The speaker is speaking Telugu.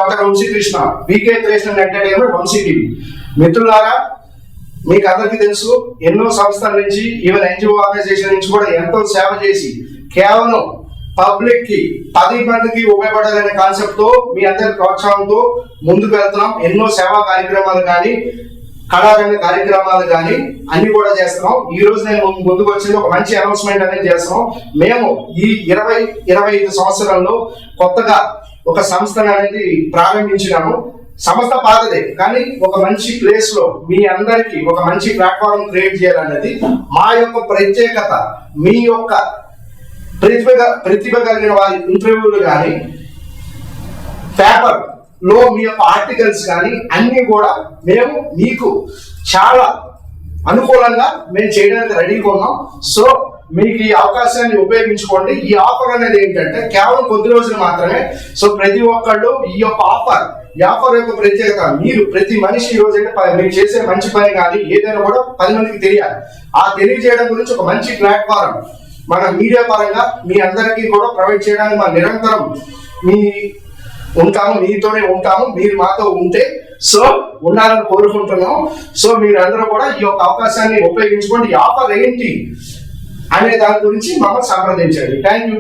Doctor Vamsikrishna, VK creation entertainment, Vamsi TV. మిత్రులారా, మీకు అందరికీ తెలుసు, ఎన్నో సంస్థల నుంచి ఈవెన్ ఎన్జిఓ ఆర్గనైజేషన్ నుంచి కూడా ఎంతో సేవ చేసి కేవలం పబ్లిక్ కి 10 మందికి ఉపయోగపడాలనే కాన్సెప్ట్ తో మీ అందరి ప్రోత్సాహంతో ముందుకు వెళ్తున్నాం. ఎన్నో సేవా కార్యక్రమాలు కానీ కళారంగ కార్యక్రమాలు కానీ అన్ని కూడా చేస్తున్నాం. ఈ రోజు నేను ముందుకు వచ్చింది ఒక మంచి అనౌన్స్మెంట్ అనేది చేస్తున్నాం. మేము ఈ 20-25 సంవత్సరాల్లో కొత్తగా ఒక సంస్థను అనేది ప్రారంభించినాము. సంస్థ పాతదే, కానీ ఒక మంచి ప్లేస్ లో మీ అందరికి ఒక మంచి ప్లాట్ఫామ్ క్రియేట్ చేయాలనేది మా యొక్క ప్రత్యేకత. మీ యొక్క ప్రతిభ కలిగిన వారి ఇంటర్వ్యూలు కానీ, పేపర్ లో మీ యొక్క ఆర్టికల్స్ కానీ అన్ని కూడా మేము మీకు చాలా అనుకూలంగా మేము చేయడానికి రెడీగా ఉన్నాం. సో మీకు ఈ అవకాశాన్ని ఉపయోగించుకోండి. ఈ ఆఫర్ అనేది ఏంటంటే కేవలం కొద్ది రోజులు మాత్రమే. సో ప్రతి ఒక్కళ్ళు ఈ యొక్క ఆఫర్ యొక్క ప్రత్యేకత, మీరు ప్రతి మనిషి ఈ రోజు మీరు చేసే మంచి పని కానీ ఏదైనా కూడా 10 మందికి తెలియాలి. ఆ తెలియజేయడం గురించి ఒక మంచి ప్లాట్ఫారం మన మీడియా పరంగా మీ అందరికీ కూడా ప్రొవైడ్ చేయడానికి మా నిరంతరం మీతోనే ఉంటాము. మీరు మాతో ఉంటే సో ఉండాలని కోరుకుంటున్నాం. సో మీరందరూ కూడా ఈ యొక్క అవకాశాన్ని ఉపయోగించుకోండి. ఈ ఆఫర్ ఏంటి అనే దాని గురించి మమ్మల్ని సంప్రదించండి. Thank you.